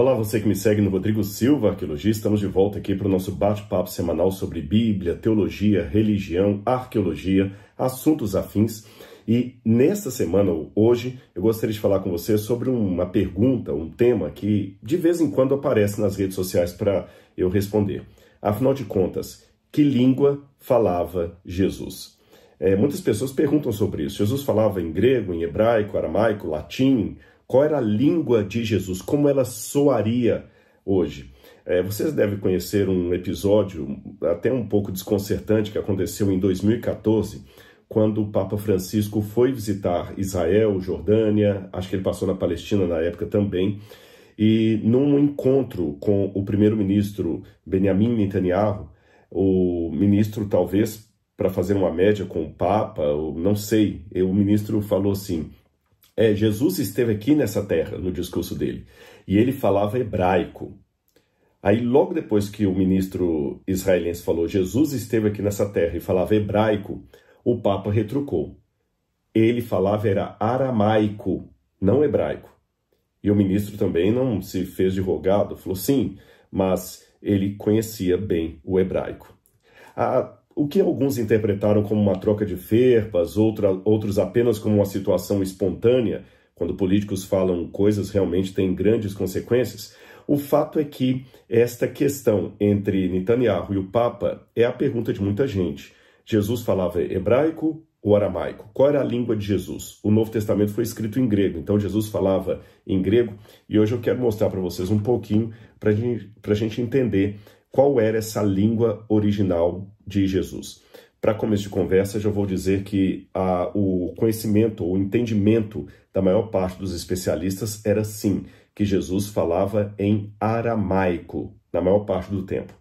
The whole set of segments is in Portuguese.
Olá, você que me segue no Rodrigo Silva, Arqueologia. Estamos de volta aqui para o nosso bate-papo semanal sobre Bíblia, teologia, religião, arqueologia, assuntos afins. E nesta semana, hoje, eu gostaria de falar com você sobre uma pergunta, um tema que de vez em quando aparece nas redes sociais para eu responder. Afinal de contas, que língua falava Jesus? Muitas pessoas perguntam sobre isso. Jesus falava em grego, em hebraico, aramaico, latim? Qual era a língua de Jesus? Como ela soaria hoje? Vocês devem conhecer um episódio até um pouco desconcertante que aconteceu em 2014, quando o Papa Francisco foi visitar Israel, Jordânia, acho que ele passou na Palestina na época também, e num encontro com o primeiro-ministro Benjamin Netanyahu, o ministro talvez para fazer uma média com o Papa, ou não sei, o ministro falou assim: Jesus esteve aqui nessa terra, no discurso dele, e ele falava hebraico. Aí, logo depois que o ministro israelense falou, Jesus esteve aqui nessa terra e falava hebraico, o Papa retrucou. Ele falava era aramaico, não hebraico. E o ministro também não se fez de rogado, falou sim, mas ele conhecia bem o hebraico. O que alguns interpretaram como uma troca de ferpas, outros apenas como uma situação espontânea, quando políticos falam coisas realmente têm grandes consequências, o fato é que esta questão entre Netanyahu e o Papa é a pergunta de muita gente. Jesus falava hebraico ou aramaico? Qual era a língua de Jesus? O Novo Testamento foi escrito em grego, então Jesus falava em grego, e hoje eu quero mostrar para vocês um pouquinho para a gente entender qual era essa língua original de Jesus. Para começo de conversa, já vou dizer que o conhecimento, o entendimento da maior parte dos especialistas era sim, que Jesus falava em aramaico, na maior parte do tempo.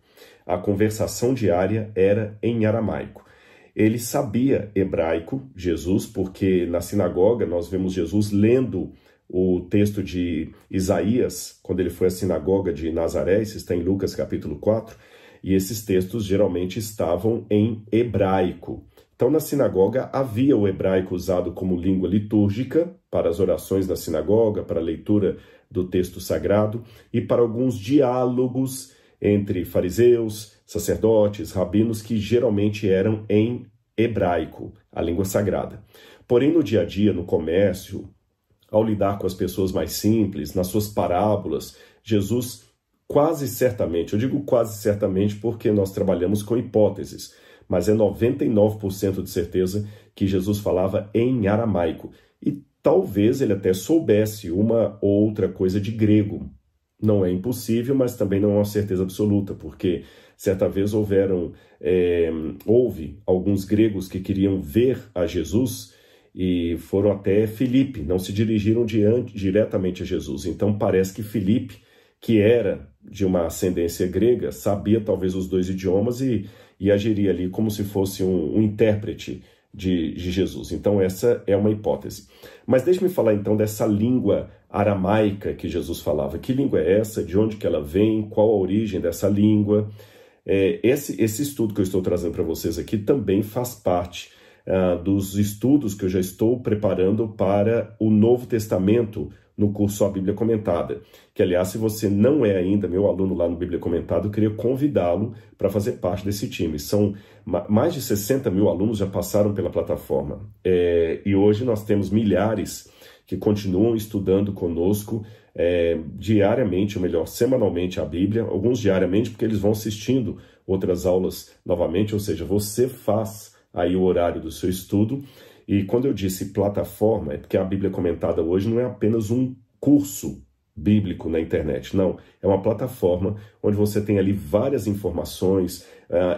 A conversação diária era em aramaico. Ele sabia hebraico, Jesus, porque na sinagoga nós vemos Jesus lendo o texto de Isaías, quando ele foi à sinagoga de Nazaré, isso está em Lucas capítulo 4, e esses textos geralmente estavam em hebraico. Então, na sinagoga havia o hebraico usado como língua litúrgica para as orações da sinagoga, para a leitura do texto sagrado e para alguns diálogos entre fariseus, sacerdotes, rabinos, que geralmente eram em hebraico, a língua sagrada. Porém, no dia a dia, no comércio, ao lidar com as pessoas mais simples, nas suas parábolas, Jesus quase certamente, eu digo quase certamente porque nós trabalhamos com hipóteses, mas é 99% de certeza que Jesus falava em aramaico. E talvez ele até soubesse uma ou outra coisa de grego. Não é impossível, mas também não é uma certeza absoluta, porque certa vez houve alguns gregos que queriam ver a Jesus e foram até Filipe, não se dirigiram diretamente a Jesus. Então parece que Filipe, que era de uma ascendência grega, sabia talvez os dois idiomas e agiria ali como se fosse um intérprete de Jesus. Então essa é uma hipótese. Mas deixe-me falar então dessa língua aramaica que Jesus falava. Que língua é essa? De onde que ela vem? Qual a origem dessa língua? Esse estudo que eu estou trazendo para vocês aqui também faz parte dos estudos que eu já estou preparando para o Novo Testamento no curso A Bíblia Comentada, que aliás, se você não é ainda meu aluno lá no Bíblia Comentada, eu queria convidá-lo para fazer parte desse time. São mais de 60 mil alunos já passaram pela plataforma, e hoje nós temos milhares que continuam estudando conosco diariamente, ou melhor, semanalmente a Bíblia, alguns diariamente porque eles vão assistindo outras aulas novamente, ou seja, você faz aí o horário do seu estudo. E quando eu disse plataforma, é porque a Bíblia Comentada hoje não é apenas um curso bíblico na internet, não. É uma plataforma onde você tem ali várias informações,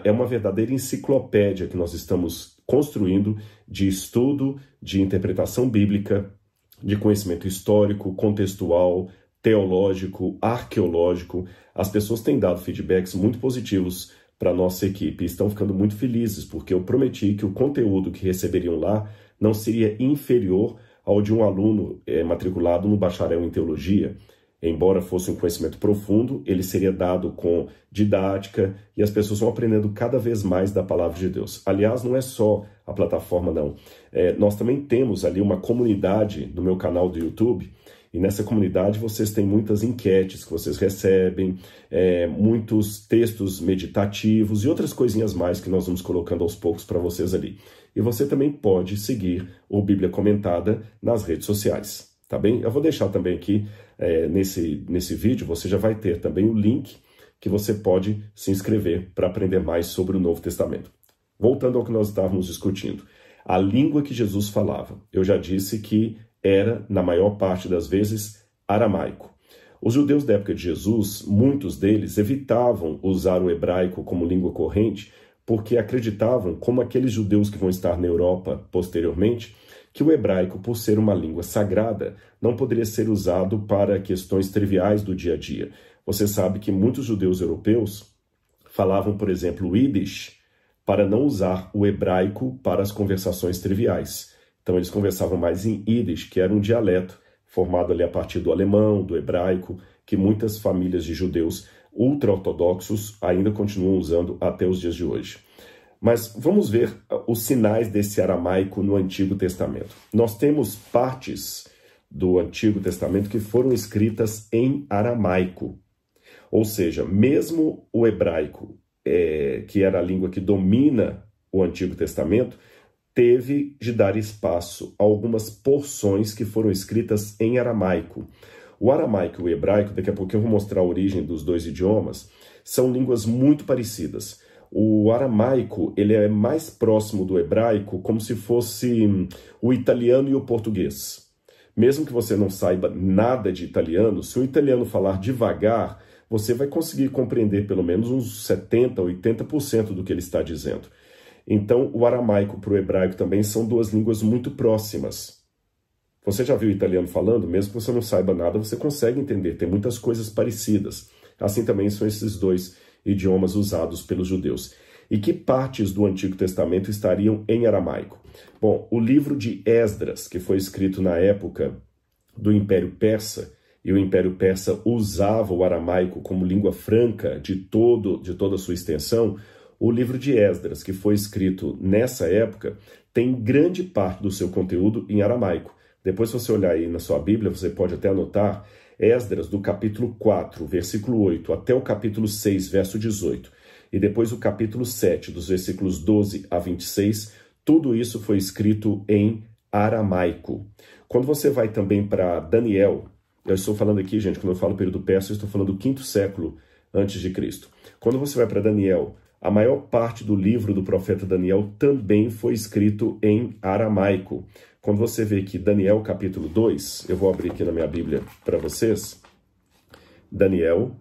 é uma verdadeira enciclopédia que nós estamos construindo de estudo, de interpretação bíblica, de conhecimento histórico, contextual, teológico, arqueológico. As pessoas têm dado feedbacks muito positivos para a nossa equipe. Estão ficando muito felizes, porque eu prometi que o conteúdo que receberiam lá não seria inferior ao de um aluno matriculado no bacharel em teologia. Embora fosse um conhecimento profundo, ele seria dado com didática e as pessoas vão aprendendo cada vez mais da palavra de Deus. Aliás, não é só a plataforma, não. Nós também temos ali uma comunidade no meu canal do YouTube E nessa comunidade vocês têm muitas enquetes que vocês recebem, muitos textos meditativos e outras coisinhas mais que nós vamos colocando aos poucos para vocês ali. E você também pode seguir o Bíblia Comentada nas redes sociais, tá bem? Eu vou deixar também aqui, nesse vídeo, você já vai ter também o link que você pode se inscrever para aprender mais sobre o Novo Testamento. Voltando ao que nós estávamos discutindo. A língua que Jesus falava, eu já disse que era, na maior parte das vezes, aramaico. Os judeus da época de Jesus, muitos deles evitavam usar o hebraico como língua corrente, porque acreditavam, como aqueles judeus que vão estar na Europa posteriormente, que o hebraico, por ser uma língua sagrada, não poderia ser usado para questões triviais do dia a dia. Você sabe que muitos judeus europeus falavam, por exemplo, o Yiddish, para não usar o hebraico para as conversações triviais. Então eles conversavam mais em Yiddish, que era um dialeto formado ali a partir do alemão, do hebraico, que muitas famílias de judeus ultra-ortodoxos ainda continuam usando até os dias de hoje. Mas vamos ver os sinais desse aramaico no Antigo Testamento. Nós temos partes do Antigo Testamento que foram escritas em aramaico. Ou seja, mesmo o hebraico, que era a língua que domina o Antigo Testamento, teve de dar espaço a algumas porções que foram escritas em aramaico. O aramaico e o hebraico, daqui a pouco eu vou mostrar a origem dos dois idiomas, são línguas muito parecidas. O aramaico, ele é mais próximo do hebraico, como se fosse o italiano e o português. Mesmo que você não saiba nada de italiano, se o italiano falar devagar, você vai conseguir compreender pelo menos uns 70%, 80% do que ele está dizendo. Então, o aramaico para o hebraico também são duas línguas muito próximas. Você já viu o italiano falando? Mesmo que você não saiba nada, você consegue entender. Tem muitas coisas parecidas. Assim também são esses dois idiomas usados pelos judeus. E que partes do Antigo Testamento estariam em aramaico? Bom, o livro de Esdras, que foi escrito na época do Império Persa, e o Império Persa usava o aramaico como língua franca de toda a sua extensão, o livro de Esdras, que foi escrito nessa época, tem grande parte do seu conteúdo em aramaico. Depois, se você olhar aí na sua Bíblia, você pode até anotar Esdras, do capítulo 4, versículo 8, até o capítulo 6, verso 18. E depois o capítulo 7, dos versículos 12 a 26, tudo isso foi escrito em aramaico. Quando você vai também para Daniel, eu estou falando aqui, gente, quando eu falo período persa, eu estou falando do 5º século antes de Cristo. Quando você vai para Daniel, a maior parte do livro do profeta Daniel também foi escrito em aramaico. Quando você vê aqui Daniel capítulo 2, eu vou abrir aqui na minha Bíblia para vocês. Daniel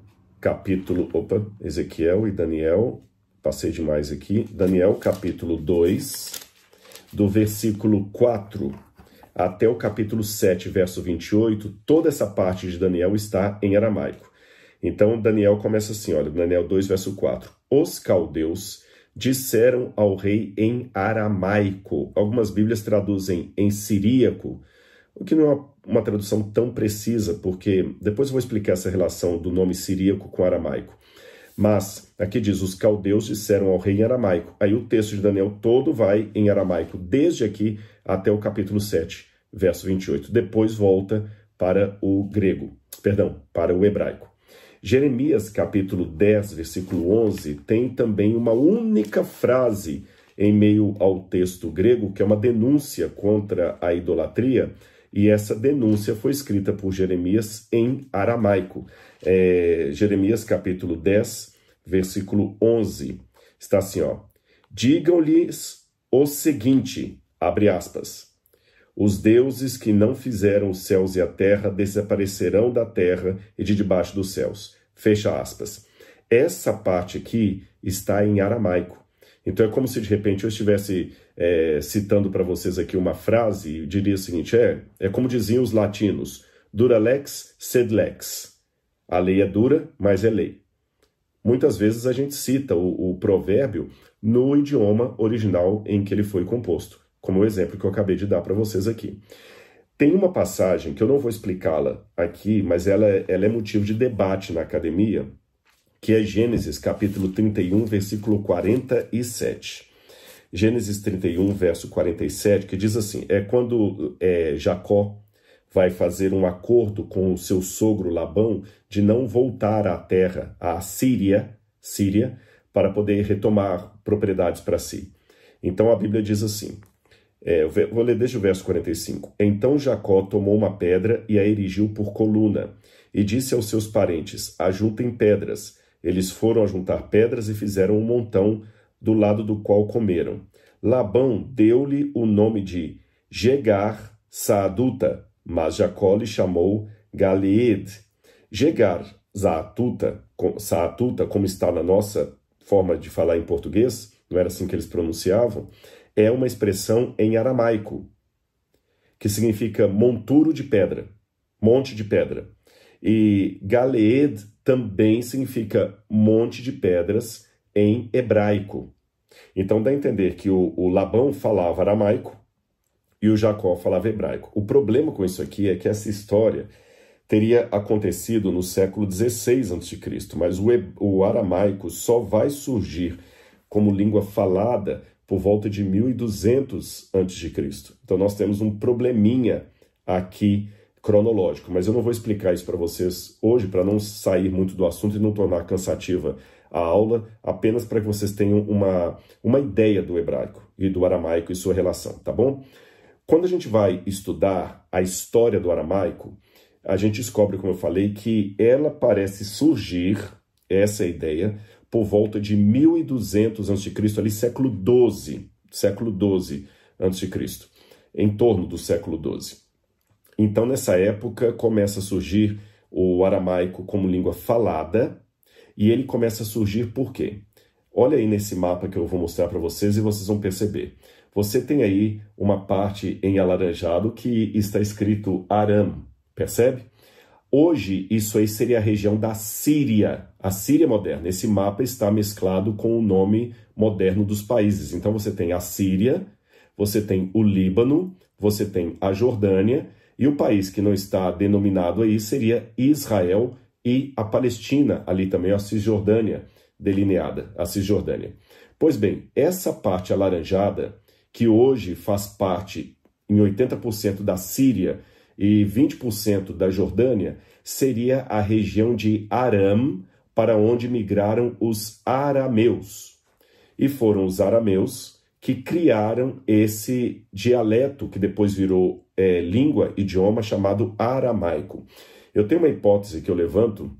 capítulo... Ezequiel e Daniel, passei demais aqui. Daniel capítulo 2, do versículo 4 até o capítulo 7, verso 28, toda essa parte de Daniel está em aramaico. Então Daniel começa assim, olha, Daniel 2, verso 4. Os caldeus disseram ao rei em aramaico. Algumas Bíblias traduzem em siríaco, o que não é uma tradução tão precisa, porque depois eu vou explicar essa relação do nome siríaco com aramaico. Mas aqui diz, os caldeus disseram ao rei em aramaico. Aí o texto de Daniel todo vai em aramaico, desde aqui até o capítulo 7, verso 28. Depois volta para o grego, para o hebraico. Jeremias, capítulo 10, versículo 11, tem também uma única frase em meio ao texto grego, que é uma denúncia contra a idolatria, e essa denúncia foi escrita por Jeremias em aramaico. Jeremias, capítulo 10, versículo 11, está assim, ó. Digam-lhes o seguinte, abre aspas, os deuses que não fizeram os céus e a terra desaparecerão da terra e de debaixo dos céus. Fecha aspas. Essa parte aqui está em aramaico. Então é como se de repente eu estivesse citando para vocês aqui uma frase e diria o seguinte, é como diziam os latinos, dura lex sed lex. A lei é dura, mas é lei. Muitas vezes a gente cita o provérbio no idioma original em que ele foi composto, como o exemplo que eu acabei de dar para vocês aqui. Tem uma passagem que eu não vou explicá-la aqui, mas ela é motivo de debate na academia, que é Gênesis capítulo 31, versículo 47. Gênesis 31, verso 47, que diz assim, é quando Jacó vai fazer um acordo com o seu sogro Labão de não voltar à terra, à Síria, para poder retomar propriedades para si. Então a Bíblia diz assim, eu vou ler desde o verso 45. Então Jacó tomou uma pedra e a erigiu por coluna, e disse aos seus parentes, ajuntem pedras. Eles foram ajuntar pedras e fizeram um montão, do lado do qual comeram. Labão deu-lhe o nome de Jegar Saaduta, mas Jacó lhe chamou Galeed. Jegar Saaduta, como está na nossa forma de falar em português, não era assim que eles pronunciavam, é uma expressão em aramaico, que significa monturo de pedra, monte de pedra. E Galeed também significa monte de pedras em hebraico. Então dá a entender que o Labão falava aramaico e o Jacó falava hebraico. O problema com isso aqui é que essa história teria acontecido no século XVI a.C., mas o aramaico só vai surgir como língua falada por volta de 1200 a.C. Então nós temos um probleminha aqui cronológico, mas eu não vou explicar isso para vocês hoje, para não sair muito do assunto e não tornar cansativa a aula, apenas para que vocês tenham uma ideia do hebraico e do aramaico e sua relação, tá bom? Quando a gente vai estudar a história do aramaico, a gente descobre, como eu falei, que ela parece surgir, essa ideia, por volta de 1200 a.C., ali século XII a.C., em torno do século XII. Então, nessa época, começa a surgir o aramaico como língua falada, e ele começa a surgir por quê? Olha aí nesse mapa que eu vou mostrar para vocês e vocês vão perceber. Você tem aí uma parte em alaranjado que está escrito Aram, percebe? Hoje, isso aí seria a região da Síria, a Síria moderna. Esse mapa está mesclado com o nome moderno dos países. Então, você tem a Síria, você tem o Líbano, você tem a Jordânia, e o país que não está denominado aí seria Israel e a Palestina, ali também a Cisjordânia, delineada, a Cisjordânia. Pois bem, essa parte alaranjada, que hoje faz parte em 80% da Síria e 20% da Jordânia, seria a região de Aram, para onde migraram os arameus. E foram os arameus que criaram esse dialeto, que depois virou língua, idioma, chamado aramaico. Eu tenho uma hipótese que eu levanto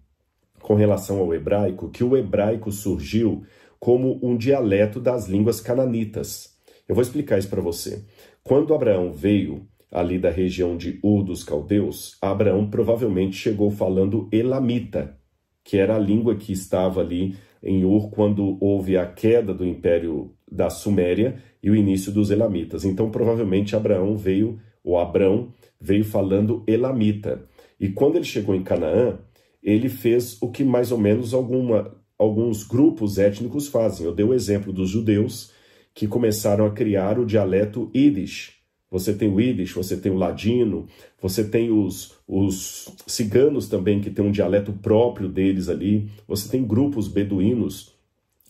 com relação ao hebraico, que o hebraico surgiu como um dialeto das línguas cananitas. Eu vou explicar isso para você. Quando Abraão veio ali da região de Ur dos Caldeus, Abraão provavelmente chegou falando elamita, que era a língua que estava ali em Ur quando houve a queda do Império da Suméria e o início dos elamitas. Então, provavelmente, Abrão veio falando elamita. E quando ele chegou em Canaã, ele fez o que mais ou menos alguns grupos étnicos fazem. Eu dei o exemplo dos judeus, que começaram a criar o dialeto Yiddish. Você tem o Yiddish, você tem o ladino, você tem os ciganos também, que tem um dialeto próprio deles ali. Você tem grupos beduínos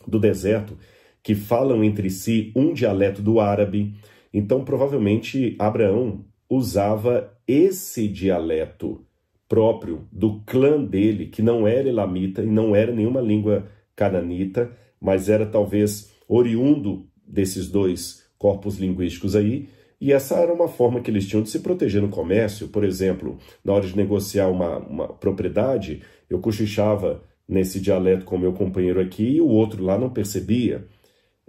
do deserto que falam entre si um dialeto do árabe. Então, provavelmente, Abraão usava esse dialeto próprio do clã dele, que não era elamita e não era nenhuma língua cananita, mas era talvez oriundo desses dois corpos linguísticos aí. E essa era uma forma que eles tinham de se proteger no comércio. Por exemplo, na hora de negociar uma propriedade, eu cochichava nesse dialeto com o meu companheiro aqui e o outro lá não percebia.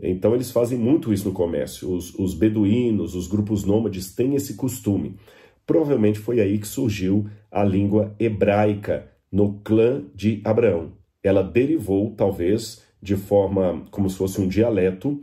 Então eles fazem muito isso no comércio. Os beduínos, os grupos nômades têm esse costume. Provavelmente foi aí que surgiu a língua hebraica no clã de Abraão. Ela derivou, talvez, de forma como se fosse um dialeto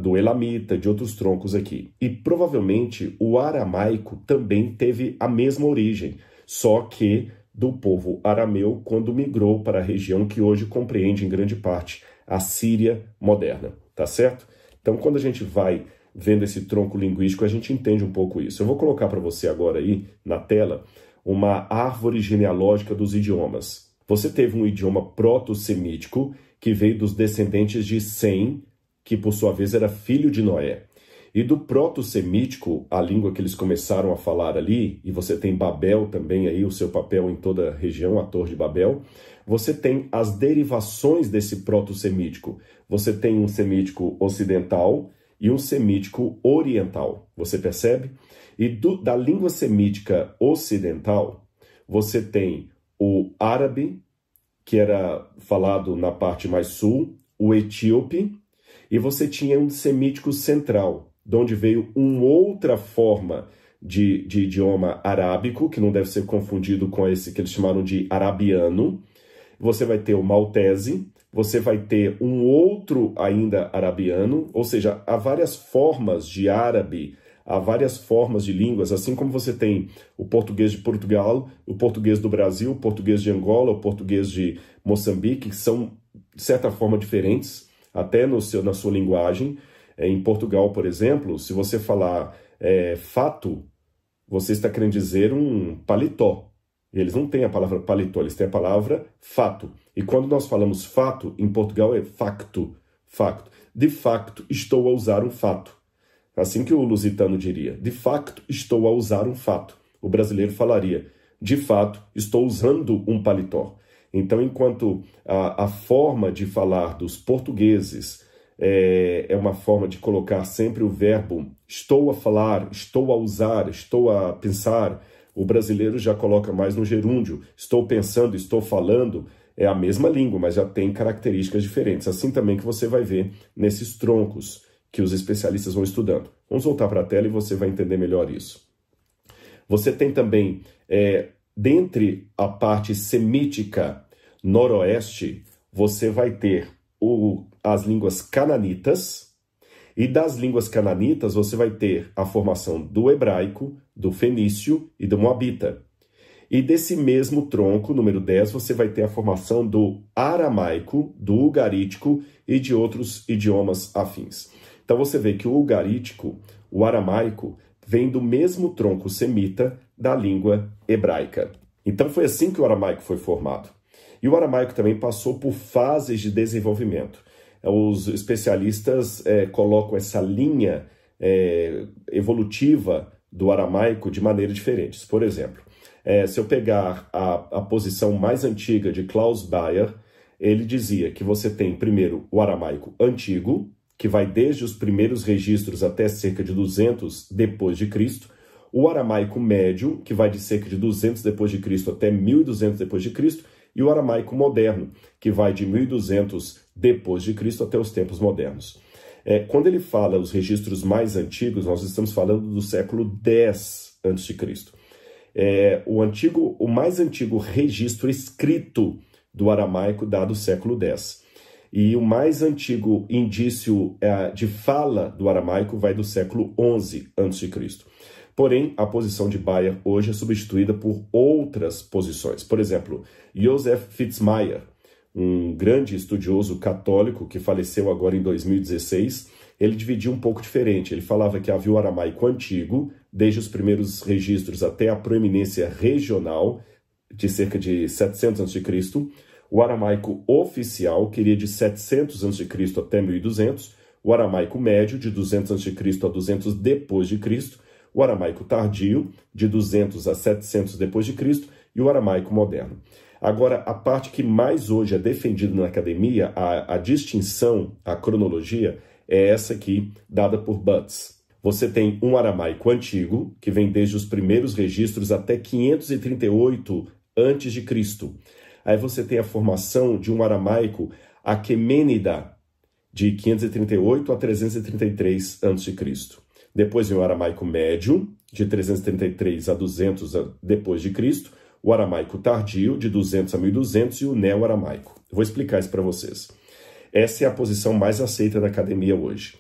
do elamita, de outros troncos aqui. E provavelmente o aramaico também teve a mesma origem, só que do povo arameu quando migrou para a região que hoje compreende em grande parte a Síria moderna, tá certo? Então, quando a gente vai vendo esse tronco linguístico, a gente entende um pouco isso. Eu vou colocar para você agora aí na tela uma árvore genealógica dos idiomas. Você teve um idioma proto-semítico que veio dos descendentes de Sem, que por sua vez era filho de Noé. E do proto-semítico, a língua que eles começaram a falar ali, e você tem Babel também aí, o seu papel em toda a região, a Torre de Babel, você tem as derivações desse proto-semítico. Você tem um semítico ocidental e um semítico oriental, você percebe? E da língua semítica ocidental, você tem o árabe, que era falado na parte mais sul, o etíope, e você tinha um semítico central, de onde veio uma outra forma de idioma arábico, que não deve ser confundido com esse que eles chamaram de arabiano. Você vai ter o maltese, você vai ter um outro ainda arabiano, ou seja, há várias formas de árabe, há várias formas de línguas, assim como você tem o português de Portugal, o português do Brasil, o português de Angola, o português de Moçambique, que são, de certa forma, diferentes, até na sua linguagem. Em Portugal, por exemplo, se você falar fato, você está querendo dizer um paletó. Eles não têm a palavra paletó, eles têm a palavra fato. E quando nós falamos fato, em Portugal é facto, facto. De facto, estou a usar um fato. Assim que o lusitano diria. De facto, estou a usar um fato. O brasileiro falaria, de fato, estou usando um paletó. Então, enquanto a forma de falar dos portugueses é uma forma de colocar sempre o verbo estou a falar, estou a usar, estou a pensar, o brasileiro já coloca mais no gerúndio. Estou pensando, estou falando, é a mesma língua, mas já tem características diferentes. Assim também que você vai ver nesses troncos que os especialistas vão estudando. Vamos voltar para a tela e você vai entender melhor isso. Você tem também, dentre a parte semítica noroeste, você vai ter as línguas cananitas, e das línguas cananitas você vai ter a formação do hebraico, do fenício e do moabita. E desse mesmo tronco, número 10, você vai ter a formação do aramaico, do ugarítico e de outros idiomas afins. Então você vê que o ugarítico, o aramaico, vem do mesmo tronco semita da língua hebraica. Então foi assim que o aramaico foi formado. E o aramaico também passou por fases de desenvolvimento. Os especialistas colocam essa linha evolutiva do aramaico de maneiras diferentes. Por exemplo, se eu pegar a posição mais antiga de Klaus Bayer, ele dizia que você tem primeiro o aramaico antigo, que vai desde os primeiros registros até cerca de 200 depois de Cristo, o aramaico médio, que vai de cerca de 200 depois de Cristo até 1200 depois de Cristo, e o aramaico moderno, que vai de 1200 depois de Cristo até os tempos modernos. Quando ele fala os registros mais antigos, nós estamos falando do século X a.C. O mais antigo registro escrito do aramaico dá do século X. E o mais antigo indício de fala do aramaico vai do século XI a.C. Porém, a posição de Bayer hoje é substituída por outras posições. Por exemplo, Joseph Fitzmyer, um grande estudioso católico que faleceu agora em 2016, ele dividia um pouco diferente. Ele falava que havia o aramaico antigo, desde os primeiros registros até a proeminência regional, de cerca de 700 a.C., o aramaico oficial, que iria de 700 a.C. até 1200, o aramaico médio, de 200 a.C. a 200 depois de Cristo, o aramaico tardio, de 200 a 700 depois de Cristo, e o aramaico moderno. Agora, a parte que mais hoje é defendida na academia, a distinção, a cronologia, é essa aqui, dada por Butts. Você tem um aramaico antigo, que vem desde os primeiros registros até 538 a.C. Aí você tem a formação de um aramaico aquemênida, de 538 a 333 a.C. Depois vem o aramaico médio, de 333 a 200 depois de Cristo, o aramaico tardio, de 200 a 1200, e o neo-aramaico. Eu vou explicar isso para vocês. Essa é a posição mais aceita na academia hoje.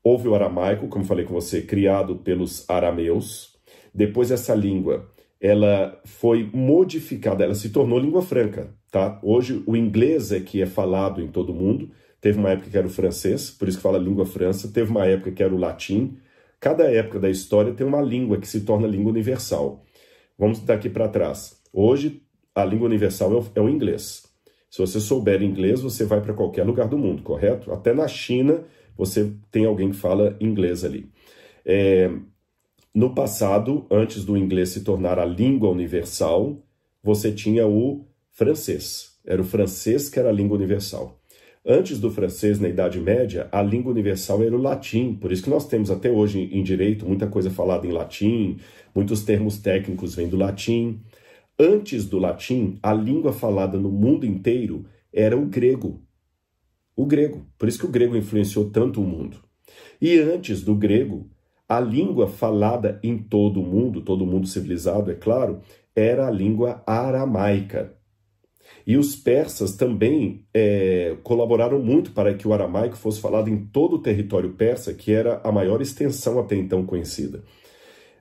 Houve o aramaico, como falei com você, criado pelos arameus. Depois essa língua, ela foi modificada, ela se tornou língua franca, tá? Hoje o inglês é que é falado em todo mundo. Teve uma época que era o francês, por isso que fala língua frança. Teve uma época que era o latim. Cada época da história tem uma língua que se torna língua universal. Vamos daqui para trás. Hoje, a língua universal é o inglês. Se você souber inglês, você vai para qualquer lugar do mundo, correto? Até na China, você tem alguém que fala inglês ali. No passado, antes do inglês se tornar a língua universal, você tinha o francês. Era o francês que era a língua universal. Antes do francês, na Idade Média, a língua universal era o latim. Por isso que nós temos até hoje em direito muita coisa falada em latim, muitos termos técnicos vêm do latim. Antes do latim, a língua falada no mundo inteiro era o grego. O grego. Por isso que o grego influenciou tanto o mundo. E antes do grego, a língua falada em todo mundo civilizado, é claro, era a língua aramaica. E os persas também colaboraram muito para que o aramaico fosse falado em todo o território persa, que era a maior extensão até então conhecida.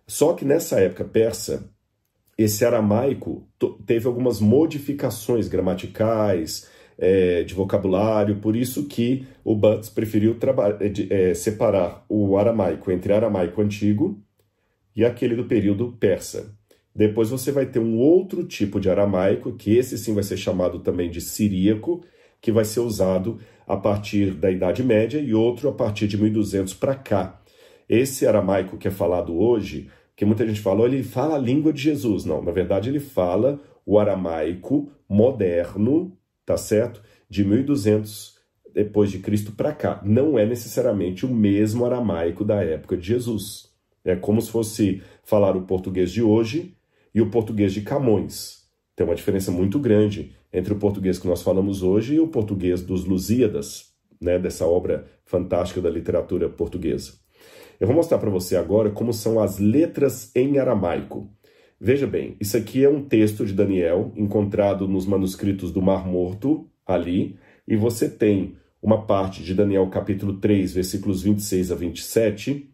Só que nessa época persa, esse aramaico teve algumas modificações gramaticais, de vocabulário, por isso que o Butts preferiu separar o aramaico entre aramaico antigo e aquele do período persa. Depois você vai ter um outro tipo de aramaico, que esse sim vai ser chamado também de siríaco, que vai ser usado a partir da Idade Média e outro a partir de 1200 para cá. Esse aramaico que é falado hoje, que muita gente fala, ele fala a língua de Jesus. Não, na verdade ele fala o aramaico moderno, tá certo? De 1200 depois de Cristo para cá. Não é necessariamente o mesmo aramaico da época de Jesus. É como se fosse falar o português de hoje e o português de Camões. Tem uma diferença muito grande entre o português que nós falamos hoje e o português dos Lusíadas, né, dessa obra fantástica da literatura portuguesa. Eu vou mostrar para você agora como são as letras em aramaico. Veja bem, isso aqui é um texto de Daniel, encontrado nos manuscritos do Mar Morto, ali, e você tem uma parte de Daniel capítulo 3, versículos 26 a 27,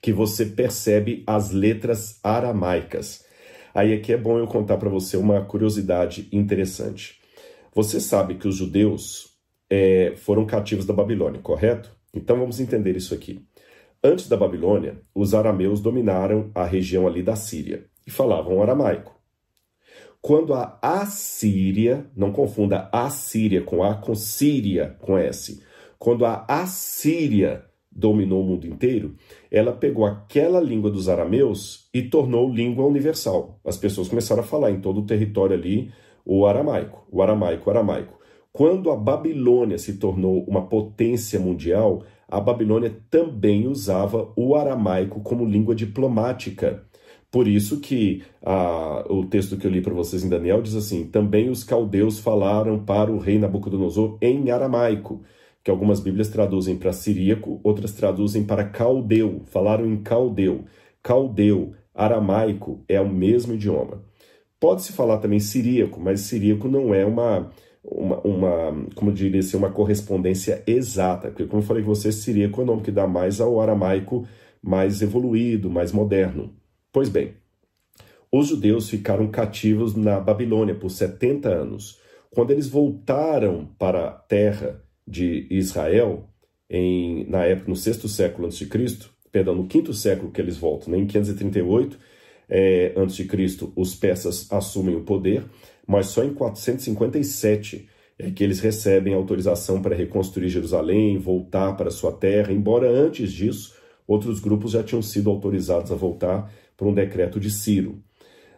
que você percebe as letras aramaicas. Aí aqui é bom eu contar para você uma curiosidade interessante. Você sabe que os judeus foram cativos da Babilônia, correto? Então vamos entender isso aqui. Antes da Babilônia, os arameus dominaram a região ali da Síria e falavam aramaico. Quando a Assíria, não confunda Assíria com A, com Síria, com S. Quando a Assíria dominou o mundo inteiro, ela pegou aquela língua dos arameus e tornou língua universal. As pessoas começaram a falar em todo o território ali o aramaico, o aramaico, o aramaico. Quando a Babilônia se tornou uma potência mundial, a Babilônia também usava o aramaico como língua diplomática. Por isso que o texto que eu li para vocês em Daniel diz assim, também os caldeus falaram para o rei Nabucodonosor em aramaico, que algumas bíblias traduzem para siríaco, outras traduzem para caldeu, falaram em caldeu. Caldeu, aramaico, é o mesmo idioma. Pode-se falar também siríaco, mas siríaco não é como diria assim, uma correspondência exata, porque como eu falei com você, siríaco é o nome que dá mais ao aramaico mais evoluído, mais moderno. Pois bem, os judeus ficaram cativos na Babilônia por 70 anos. Quando eles voltaram para a terra de Israel, na época, no 6º século a.C., perdão, no 5º século que eles voltam, né? Em 538 a.C., os persas assumem o poder, mas só em 457 é que eles recebem autorização para reconstruir Jerusalém, voltar para sua terra, embora antes disso, outros grupos já tinham sido autorizados a voltar por um decreto de Ciro.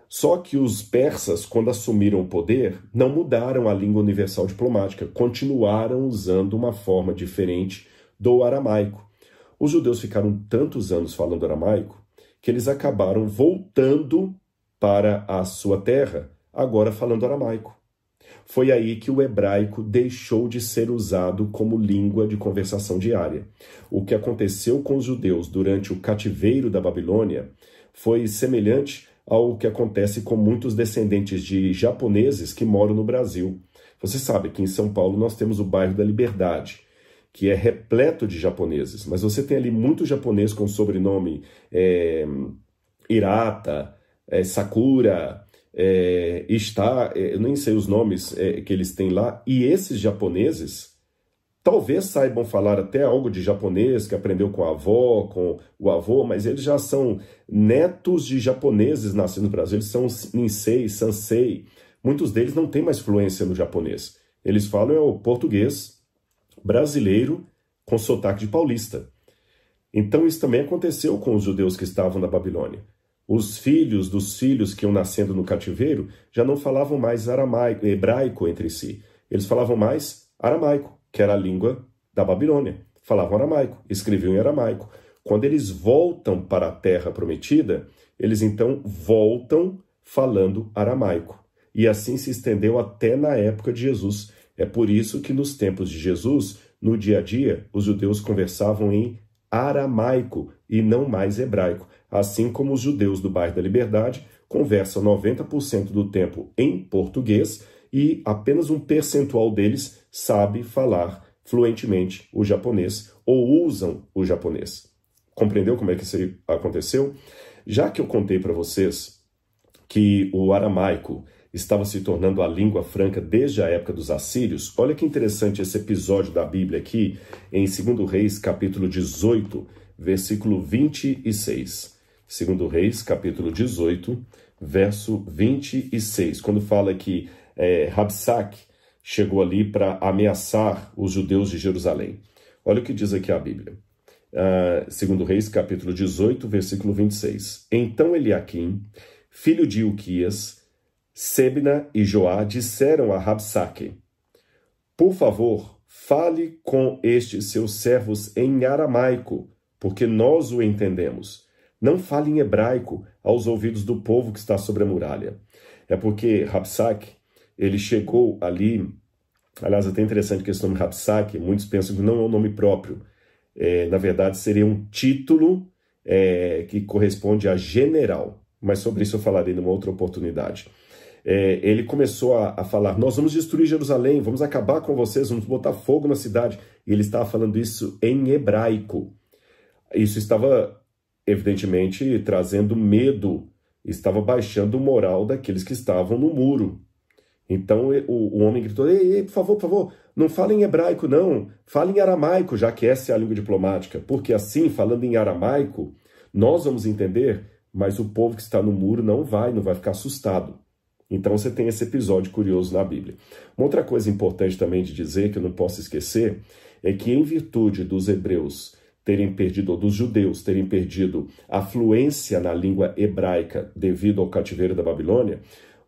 Só que os persas, quando assumiram o poder, não mudaram a língua universal diplomática, continuaram usando uma forma diferente do aramaico. Os judeus ficaram tantos anos falando aramaico que eles acabaram voltando para a sua terra, agora falando aramaico. Foi aí que o hebraico deixou de ser usado como língua de conversação diária. O que aconteceu com os judeus durante o cativeiro da Babilônia foi semelhante ao que acontece com muitos descendentes de japoneses que moram no Brasil. Você sabe que em São Paulo nós temos o bairro da Liberdade, que é repleto de japoneses, mas você tem ali muito japonês com sobrenome Hirata, Sakura, eu nem sei os nomes que eles têm lá, e esses japoneses talvez saibam falar até algo de japonês, que aprendeu com a avó, com o avô, mas eles já são netos de japoneses nascidos no Brasil, eles são ninsei, sansei. Muitos deles não têm mais fluência no japonês. Eles falam o português brasileiro com sotaque de paulista. Então isso também aconteceu com os judeus que estavam na Babilônia. Os filhos dos filhos que iam nascendo no cativeiro já não falavam mais aramaico, hebraico entre si. Eles falavam mais aramaico, que era a língua da Babilônia. Falavam aramaico, escreviam em aramaico. Quando eles voltam para a terra prometida, eles então voltam falando aramaico. E assim se estendeu até na época de Jesus. É por isso que nos tempos de Jesus, no dia a dia, os judeus conversavam em aramaico e não mais hebraico. Assim como os judeus do bairro da Liberdade conversam 90% do tempo em português e apenas um percentual deles sabe falar fluentemente o japonês ou usam o japonês. Compreendeu como é que isso aconteceu? Já que eu contei para vocês que o aramaico estava se tornando a língua franca desde a época dos assírios, olha que interessante esse episódio da Bíblia aqui, em 2 Reis, capítulo 18, versículo 26. 2 Reis, capítulo 18, verso 26, quando fala que Rabsaque chegou ali para ameaçar os judeus de Jerusalém. Olha o que diz aqui a Bíblia. 2 Reis, capítulo 18, versículo 26. Então Eliaquim, filho de Ilquias, Sebna e Joá disseram a Rabsaque: por favor, fale com estes seus servos em aramaico, porque nós o entendemos. Não fale em hebraico aos ouvidos do povo que está sobre a muralha. É porque Rabsaque, ele chegou ali, aliás, é até interessante que esse nome Rabsaque, muitos pensam que não é um nome próprio. Na verdade, seria um título que corresponde a general, mas sobre isso eu falarei numa outra oportunidade. Ele começou a falar: nós vamos destruir Jerusalém, vamos acabar com vocês, vamos botar fogo na cidade. E ele estava falando isso em hebraico. Isso estava, evidentemente, trazendo medo, estava baixando o moral daqueles que estavam no muro. Então o homem gritou: ei, por favor, não fale em hebraico não, fale em aramaico, já que essa é a língua diplomática, porque assim, falando em aramaico, nós vamos entender, mas o povo que está no muro não vai ficar assustado. Então você tem esse episódio curioso na Bíblia. Uma outra coisa importante também de dizer, que eu não posso esquecer, é que em virtude dos hebreus terem perdido, ou dos judeus terem perdido a fluência na língua hebraica devido ao cativeiro da Babilônia,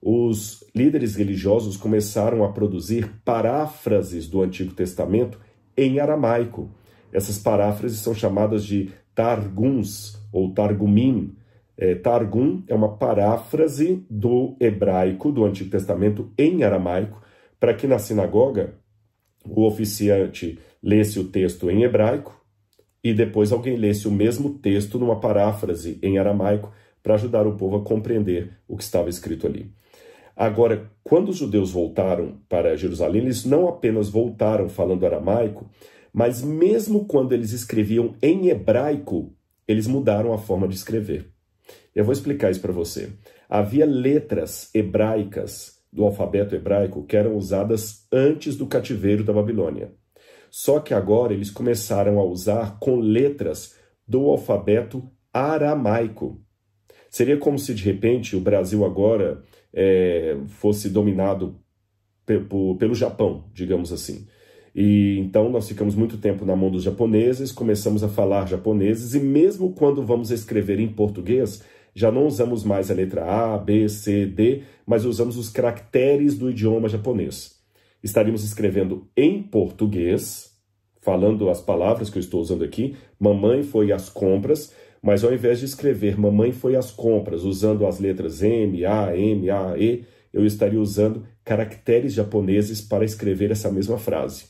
os líderes religiosos começaram a produzir paráfrases do Antigo Testamento em aramaico. Essas paráfrases são chamadas de targums ou targumim. Targum é uma paráfrase do hebraico do Antigo Testamento em aramaico, para que na sinagoga o oficiante lesse o texto em hebraico e depois alguém lesse o mesmo texto numa paráfrase em aramaico para ajudar o povo a compreender o que estava escrito ali. Agora, quando os judeus voltaram para Jerusalém, eles não apenas voltaram falando aramaico, mas mesmo quando eles escreviam em hebraico, eles mudaram a forma de escrever. Eu vou explicar isso para você. Havia letras hebraicas do alfabeto hebraico que eram usadas antes do cativeiro da Babilônia. Só que agora eles começaram a usar com letras do alfabeto aramaico. Seria como se, de repente, o Brasil agora fosse dominado pelo Japão, digamos assim. E então nós ficamos muito tempo na mão dos japoneses, começamos a falar japoneses, e mesmo quando vamos escrever em português, já não usamos mais a letra A, B, C, D, mas usamos os caracteres do idioma japonês. Estaríamos escrevendo em português, falando as palavras que eu estou usando aqui: mamãe foi às compras, mas ao invés de escrever mamãe foi às compras, usando as letras M, A, E, eu estaria usando caracteres japoneses para escrever essa mesma frase.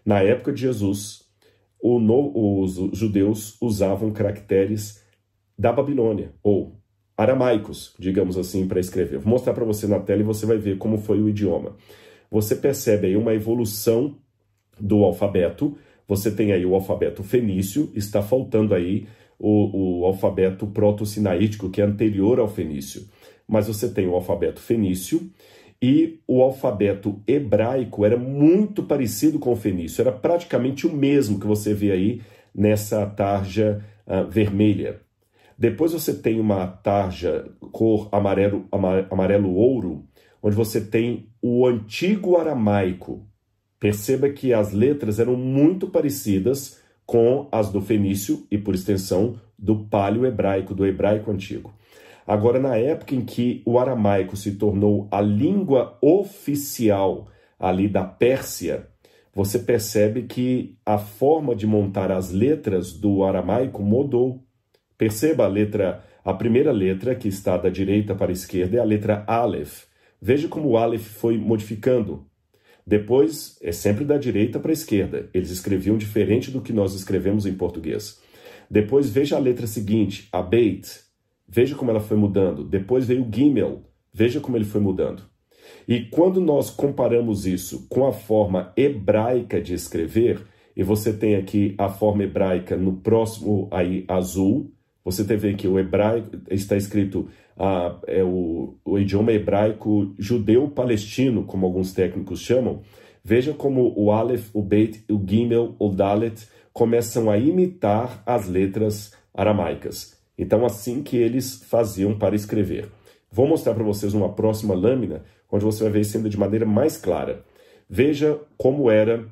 Na época de Jesus, os judeus usavam caracteres da Babilônia, ou aramaicos, digamos assim, para escrever. Vou mostrar para você na tela e você vai ver como foi o idioma. Você percebe aí uma evolução do alfabeto. Você tem aí o alfabeto fenício, está faltando aí o alfabeto proto-sinaítico, que é anterior ao fenício. Mas você tem o alfabeto fenício, e o alfabeto hebraico era muito parecido com o fenício, era praticamente o mesmo que você vê aí nessa tarja vermelha. Depois você tem uma tarja cor amarelo-ouro, onde você tem o antigo aramaico. Perceba que as letras eram muito parecidas com as do fenício e, por extensão, do paleo-hebraico, do hebraico antigo. Agora, na época em que o aramaico se tornou a língua oficial ali da Pérsia, você percebe que a forma de montar as letras do aramaico mudou. Perceba a primeira letra que está da direita para a esquerda é a letra Aleph. Veja como o Aleph foi modificando. Depois, é sempre da direita para a esquerda. Eles escreviam diferente do que nós escrevemos em português. Depois, veja a letra seguinte, a Beit. Veja como ela foi mudando. Depois veio o Gimel. Veja como ele foi mudando. E quando nós comparamos isso com a forma hebraica de escrever, e você tem aqui a forma hebraica no próximo aí azul, você vê que o hebraico está escrito o idioma hebraico judeu-palestino, como alguns técnicos chamam. Veja como o Aleph, o Beit, o Gimel, o Dalet começam a imitar as letras aramaicas. Então, assim que eles faziam para escrever. Vou mostrar para vocês uma próxima lâmina, onde você vai ver isso ainda de maneira mais clara. Veja como era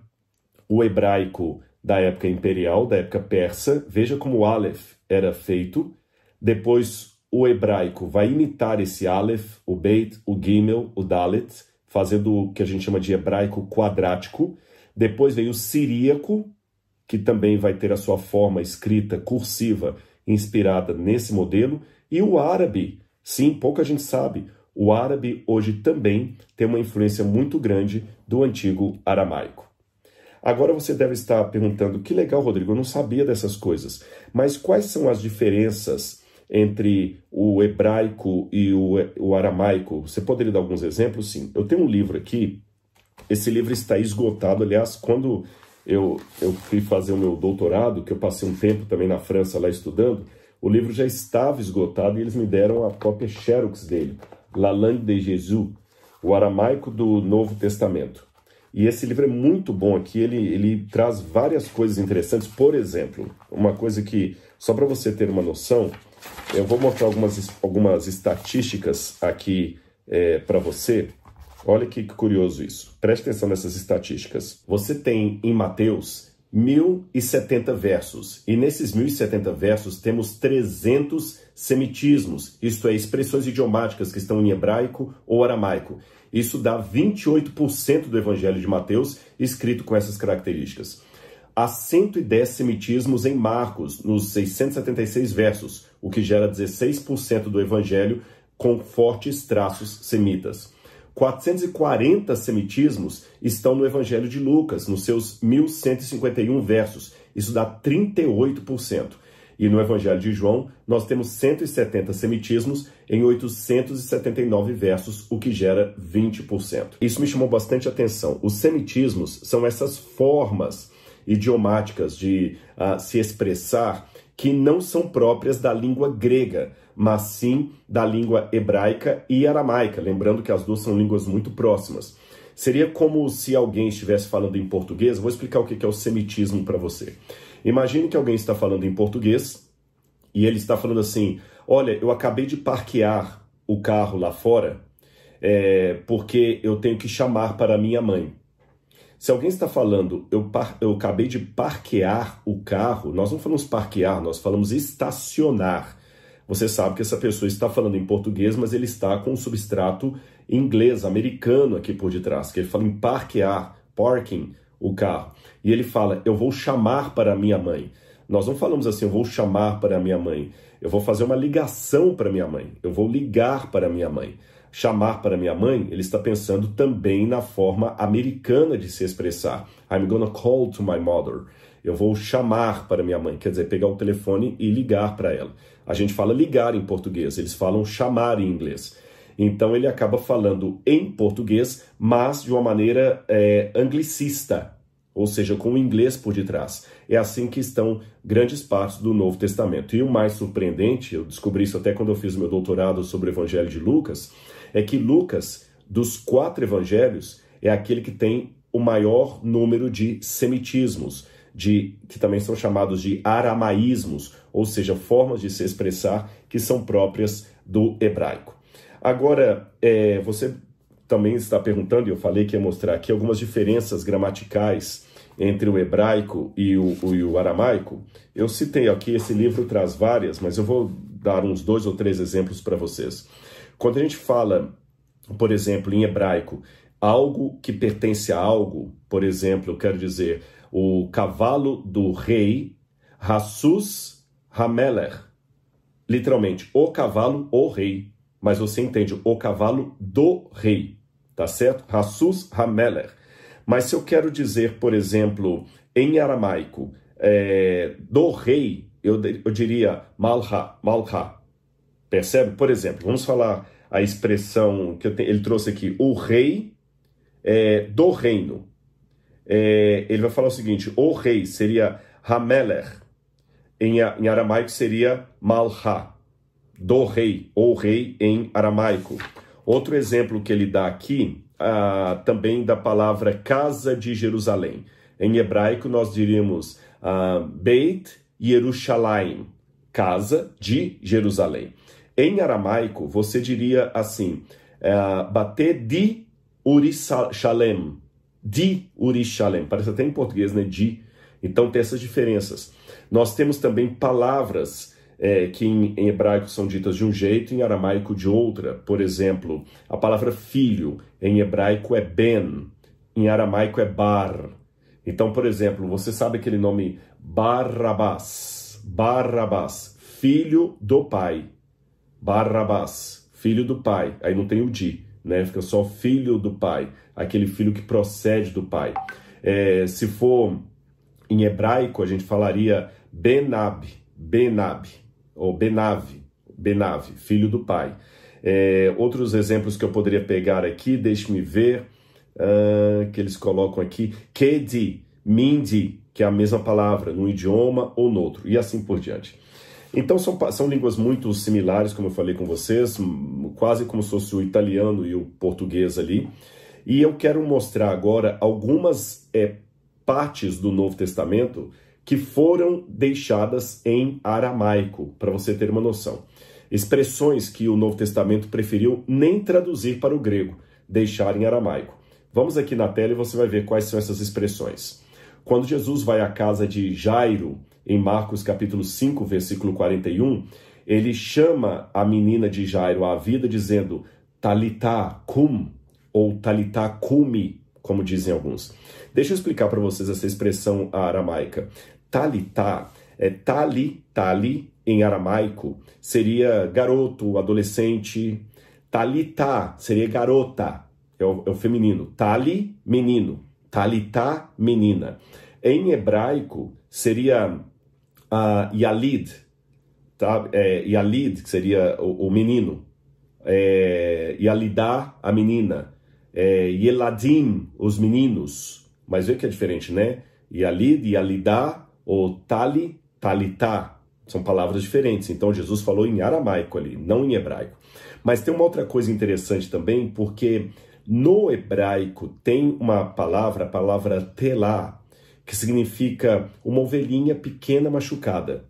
o hebraico da época imperial, da época persa. Veja como o Aleph era feito. Depois, o hebraico vai imitar esse Aleph, o Beit, o Gimel, o Dalet, fazendo o que a gente chama de hebraico quadrático. Depois veio o siríaco, que também vai ter a sua forma escrita cursiva, inspirada nesse modelo. E o árabe, sim, pouca gente sabe, o árabe hoje também tem uma influência muito grande do antigo aramaico. Agora você deve estar perguntando, que legal, Rodrigo, eu não sabia dessas coisas. Mas quais são as diferenças entre o hebraico e o aramaico? Você poderia dar alguns exemplos? Sim. Eu tenho um livro aqui, esse livro está esgotado. Aliás, quando eu fui fazer o meu doutorado, que eu passei um tempo também na França lá estudando, o livro já estava esgotado e eles me deram a cópia Xerox dele, La Langue de Jésus, o aramaico do Novo Testamento. E esse livro é muito bom aqui, ele traz várias coisas interessantes. Por exemplo, uma coisa que, só para você ter uma noção, eu vou mostrar algumas estatísticas aqui para você. Olha que curioso isso. Preste atenção nessas estatísticas. Você tem em Mateus 1070 versos. E nesses 1070 versos temos 300 semitismos, isto é, expressões idiomáticas que estão em hebraico ou aramaico. Isso dá 28% do Evangelho de Mateus escrito com essas características. Há 110 semitismos em Marcos, nos 676 versos, o que gera 16% do Evangelho com fortes traços semitas. 440 semitismos estão no Evangelho de Lucas, nos seus 1151 versos. Isso dá 38%. E no Evangelho de João, nós temos 170 semitismos em 879 versos, o que gera 20%. Isso me chamou bastante atenção. Os semitismos são essas formas idiomáticas de se expressar que não são próprias da língua grega, mas sim da língua hebraica e aramaica, lembrando que as duas são línguas muito próximas. Seria como se alguém estivesse falando em português. Vou explicar o que é o semitismo para você. Imagine que alguém está falando em português e ele está falando assim: olha, eu acabei de parquear o carro lá fora porque eu tenho que chamar para minha mãe. Se alguém está falando, eu acabei de parquear o carro, nós não falamos parquear, nós falamos estacionar. Você sabe que essa pessoa está falando em português, mas ele está com um substrato inglês, americano aqui por detrás, que ele fala em parquear, parking, o carro. E ele fala, eu vou chamar para minha mãe. Nós não falamos assim, eu vou chamar para minha mãe. Eu vou fazer uma ligação para minha mãe. Eu vou ligar para minha mãe. Chamar para minha mãe, ele está pensando também na forma americana de se expressar. I'm gonna call to my mother. Eu vou chamar para minha mãe, quer dizer, pegar o telefone e ligar para ela. A gente fala ligar em português, eles falam chamar em inglês. Então ele acaba falando em português, mas de uma maneira anglicista, ou seja, com o inglês por detrás. É assim que estão grandes partes do Novo Testamento. E o mais surpreendente, eu descobri isso até quando eu fiz meu doutorado sobre o Evangelho de Lucas, é que Lucas, dos 4 evangelhos, é aquele que tem o maior número de semitismos, que também são chamados de aramaísmos, ou seja, formas de se expressar que são próprias do hebraico. Agora, você também está perguntando, e eu falei que ia mostrar aqui algumas diferenças gramaticais entre o hebraico e o aramaico, eu citei aqui, esse livro traz várias, mas eu vou dar uns 2 ou 3 exemplos para vocês. Quando a gente fala, por exemplo, em hebraico, algo que pertence a algo, por exemplo, eu quero dizer, o cavalo do rei, Hassus Hameler, literalmente, o cavalo, o rei, mas você entende, o cavalo do rei, tá certo? Hassus Hameler. Mas se eu quero dizer, por exemplo, em aramaico, do rei, eu diria Malha. Percebe? Por exemplo, vamos falar a expressão que ele trouxe aqui, o rei do reino. Ele vai falar o seguinte, o rei seria Hameler, em aramaico seria Malha, do rei, ou rei em aramaico. Outro exemplo que ele dá aqui, também da palavra casa de Jerusalém. Em hebraico nós diríamos Beit Yerushalayim, casa de Jerusalém. Em aramaico você diria assim, Bate di Urishalem, parece até em português, né? Di. Então tem essas diferenças. Nós temos também palavras que em hebraico são ditas de um jeito, em aramaico de outra. Por exemplo, a palavra filho, em hebraico é ben, em aramaico é bar. Então, por exemplo, você sabe aquele nome Barrabás, filho do pai. Barrabás, filho do pai. Aí não tem o di, né? Fica só filho do pai, aquele filho que procede do pai. Se for em hebraico, a gente falaria Benab, ou Benav, filho do pai. Outros exemplos que eu poderia pegar aqui, deixe-me ver, que eles colocam aqui, Kedi, Mindi, que é a mesma palavra, num idioma ou no outro, e assim por diante. Então são línguas muito similares, como eu falei com vocês, quase como se fosse o italiano e o português ali. E eu quero mostrar agora algumas partes do Novo Testamento que foram deixadas em aramaico, para você ter uma noção. Expressões que o Novo Testamento preferiu nem traduzir para o grego, deixar em aramaico. Vamos aqui na tela e você vai ver quais são essas expressões. Quando Jesus vai à casa de Jairo, em Marcos capítulo 5, versículo 41, ele chama a menina de Jairo à vida dizendo Talitá cum, ou Talitá cumi, como dizem alguns. Deixa eu explicar para vocês essa expressão aramaica. Talitá, tali, em aramaico, seria garoto, adolescente. Talitá seria garota, é o feminino. Tali, menino. Talitá, menina. Em hebraico, seria Yalid, tá? Yalid, que seria o menino. Yalidá, a menina. Yeladim, os meninos. Mas vê que é diferente, né? Yalid, Yalidá, ou Tali, Talitá. São palavras diferentes. Então, Jesus falou em aramaico ali, não em hebraico. Mas tem uma outra coisa interessante também, porque no hebraico tem uma palavra, a palavra telá, que significa uma ovelhinha pequena machucada.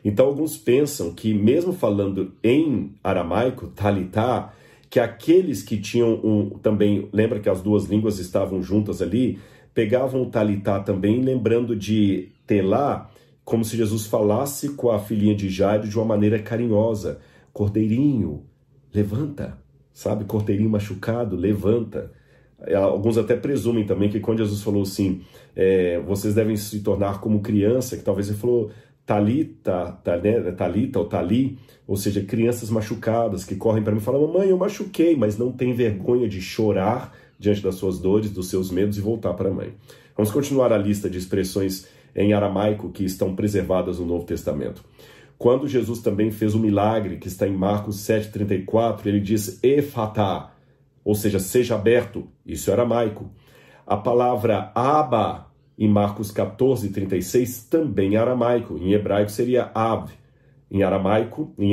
Então, alguns pensam que, mesmo falando em aramaico, talitá, que aqueles que tinham também, lembra que as duas línguas estavam juntas ali, pegavam o talitá também, lembrando de telá, como se Jesus falasse com a filhinha de Jairo de uma maneira carinhosa. Cordeirinho, levanta, sabe? Cordeirinho machucado, levanta. Alguns até presumem também que quando Jesus falou assim, vocês devem se tornar como criança, que talvez ele falou talita, talita ou tali, ou seja, crianças machucadas que correm para mim e falam, mamãe, eu machuquei, mas não tem vergonha de chorar diante das suas dores, dos seus medos e voltar para a mãe. Vamos continuar a lista de expressões em aramaico que estão preservadas no Novo Testamento. Quando Jesus também fez o milagre, que está em Marcos 7,34, ele diz Efatá, ou seja, seja aberto, isso é aramaico. A palavra Abba, em Marcos 14,36, também é aramaico. Em hebraico seria Av. Em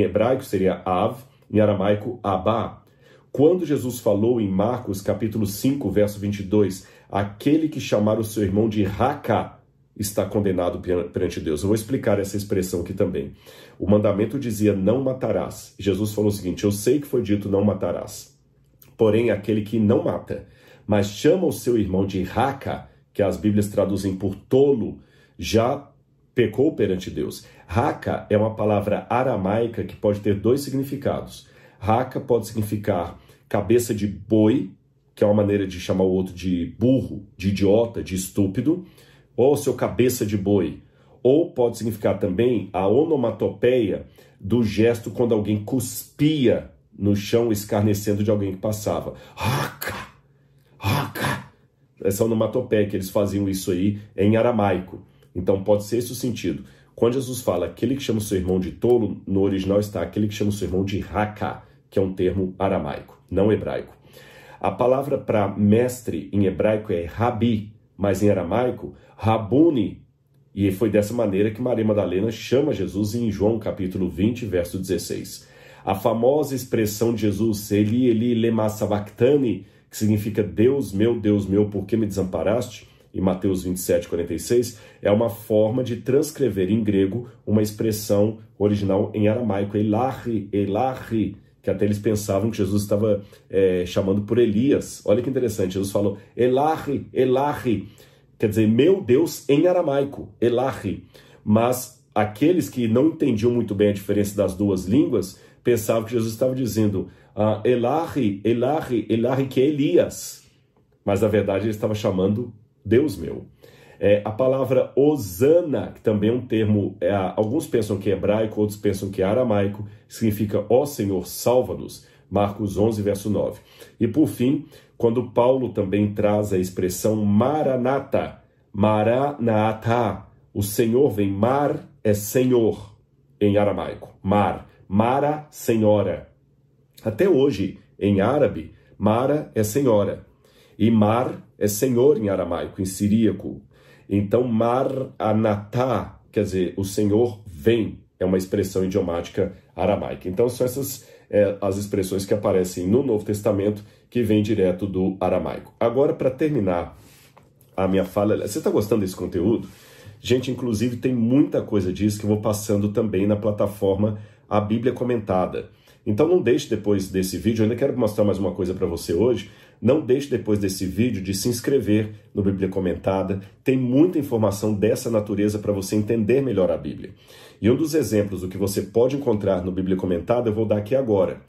hebraico seria Av. Em aramaico, Abba. Quando Jesus falou em Marcos capítulo 5, verso 22, aquele que chamar o seu irmão de Raca está condenado perante Deus. Eu vou explicar essa expressão aqui também. O mandamento dizia não matarás. Jesus falou o seguinte, eu sei que foi dito não matarás. Porém, aquele que não mata, mas chama o seu irmão de Raca, que as Bíblias traduzem por tolo, já pecou perante Deus. Raca é uma palavra aramaica que pode ter dois significados. Raca pode significar cabeça de boi, que é uma maneira de chamar o outro de burro, de idiota, de estúpido, ou seu cabeça de boi. Ou pode significar também a onomatopeia do gesto quando alguém cuspia no chão, escarnecendo de alguém que passava. Raca! Raca! Essa onomatopeia que eles faziam isso aí em aramaico. Então pode ser esse o sentido. Quando Jesus fala aquele que chama o seu irmão de tolo, no original está aquele que chama o seu irmão de raca, que é um termo aramaico, não hebraico. A palavra para mestre em hebraico é rabi, mas em aramaico, rabuni. E foi dessa maneira que Maria Madalena chama Jesus em João capítulo 20, verso 16. A famosa expressão de Jesus, Eli, Eli, lema sabachthani, que significa Deus, meu, por que me desamparaste? Em Mateus 27, 46, é uma forma de transcrever em grego uma expressão original em aramaico, Elahi, Elahi, que até eles pensavam que Jesus estava chamando por Elias. Olha que interessante, Jesus falou Elahi, Elahi, quer dizer, meu Deus em aramaico, Elahi. Mas aqueles que não entendiam muito bem a diferença das duas línguas, pensavam que Jesus estava dizendo Elahi, Elahi, Elahi, que é Elias. Mas na verdade ele estava chamando Deus meu. A palavra Osana, que também é um termo, alguns pensam que é hebraico, outros pensam que é aramaico, significa ó Senhor, salva-nos. Marcos 11, verso 9. E por fim, quando Paulo também traz a expressão Maranata, Maranata, o Senhor vem, mar é Senhor em aramaico, mar, Mara, senhora. Até hoje, em árabe, Mara é senhora. E mar é senhor em aramaico, em siríaco. Então, Maranatá, quer dizer, o Senhor vem, é uma expressão idiomática aramaica. Então, são essas as expressões que aparecem no Novo Testamento, que vem direto do aramaico. Agora, para terminar a minha fala, você está gostando desse conteúdo? Gente, inclusive, tem muita coisa disso que eu vou passando também na plataforma A Bíblia Comentada. Então não deixe depois desse vídeo, eu ainda quero mostrar mais uma coisa para você hoje, não deixe depois desse vídeo de se inscrever no Bíblia Comentada, tem muita informação dessa natureza para você entender melhor a Bíblia. E um dos exemplos do que você pode encontrar no Bíblia Comentada eu vou dar aqui agora.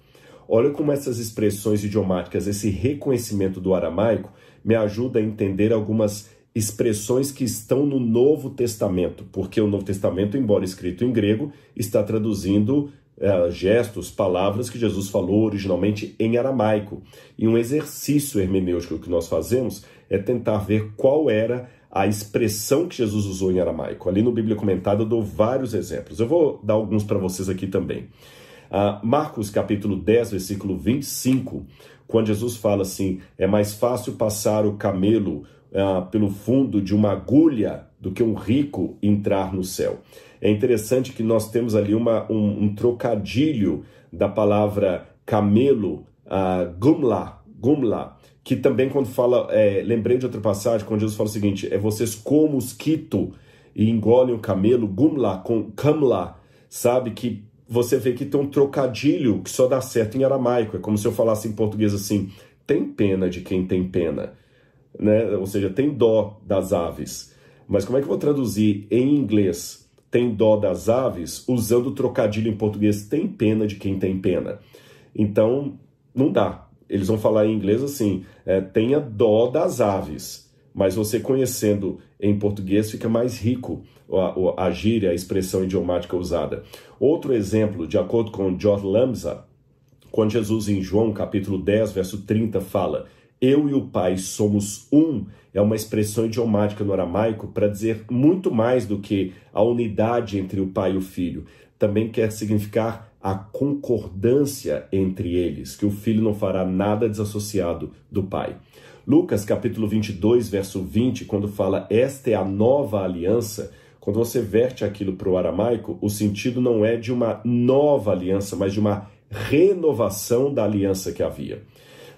Olha como essas expressões idiomáticas, esse reconhecimento do aramaico, me ajuda a entender algumas expressões que estão no Novo Testamento, porque o Novo Testamento, embora escrito em grego, está traduzindo gestos, palavras que Jesus falou originalmente em aramaico. E um exercício hermenêutico que nós fazemos é tentar ver qual era a expressão que Jesus usou em aramaico. Ali no Bíblia Comentada eu dou vários exemplos. Eu vou dar alguns para vocês aqui também. Marcos capítulo 10, versículo 25, quando Jesus fala assim, é mais fácil passar o camelo pelo fundo de uma agulha do que um rico entrar no céu. É interessante que nós temos ali um trocadilho da palavra camelo, gumla, que também quando fala, lembrei de outra passagem, quando Jesus fala o seguinte, vocês como mosquito e engolem o camelo, gumla, com kamla, sabe, que você vê que tem um trocadilho que só dá certo em aramaico, é como se eu falasse em português assim, tem pena de quem tem pena, né? Ou seja, tem dó das aves. Mas como é que eu vou traduzir em inglês tem dó das aves, usando o trocadilho em português, tem pena de quem tem pena? Então, não dá. Eles vão falar em inglês assim, tenha dó das aves. Mas você conhecendo em português fica mais rico a gíria, a expressão idiomática usada. Outro exemplo, de acordo com George Lamsa, quando Jesus em João capítulo 10, verso 30 fala, eu e o Pai somos um, é uma expressão idiomática no aramaico para dizer muito mais do que a unidade entre o Pai e o Filho. Também quer significar a concordância entre eles, que o Filho não fará nada desassociado do Pai. Lucas capítulo 22, verso 20, quando fala esta é a nova aliança, quando você verte aquilo para o aramaico, o sentido não é de uma nova aliança, mas de uma renovação da aliança que havia.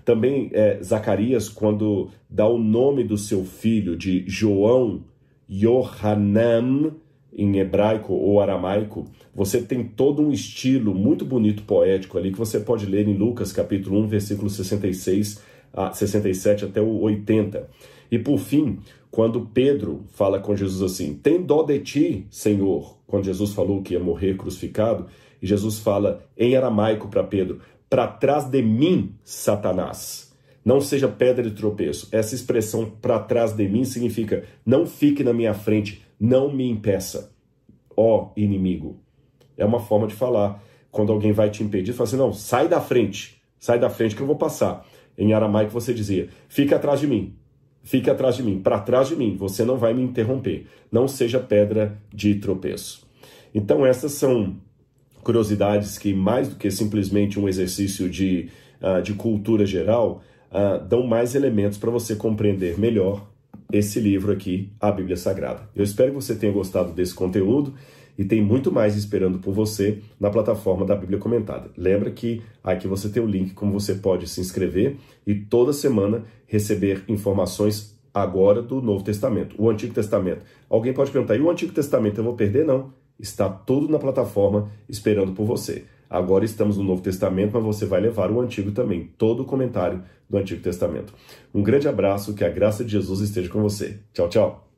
Também Zacarias, quando dá o nome do seu filho de João, Yohanan, em hebraico ou aramaico, você tem todo um estilo muito bonito, poético ali, que você pode ler em Lucas capítulo 1, versículo 66 a 67 até o 80. E por fim, Quando Pedro fala com Jesus assim, tem dó de ti, Senhor, quando Jesus falou que ia morrer crucificado, e Jesus fala em aramaico para Pedro, para trás de mim, Satanás. Não seja pedra de tropeço. Essa expressão para trás de mim significa não fique na minha frente, não me impeça, ó inimigo. É uma forma de falar. Quando alguém vai te impedir, fala assim, não, sai da frente que eu vou passar. Em aramaico você dizia, fica atrás de mim, para trás de mim, você não vai me interromper. Não seja pedra de tropeço. Então essas são curiosidades que, mais do que simplesmente um exercício de cultura geral, dão mais elementos para você compreender melhor esse livro aqui, a Bíblia Sagrada. Eu espero que você tenha gostado desse conteúdo e tem muito mais esperando por você na plataforma da Bíblia Comentada. Lembra que aqui você tem o link como você pode se inscrever e toda semana receber informações agora do Novo Testamento, o Antigo Testamento. Alguém pode perguntar, e o Antigo Testamento eu vou perder? Não. Está tudo na plataforma esperando por você. Agora estamos no Novo Testamento, mas você vai levar o Antigo também, todo o comentário do Antigo Testamento. Um grande abraço, que a graça de Jesus esteja com você. Tchau, tchau.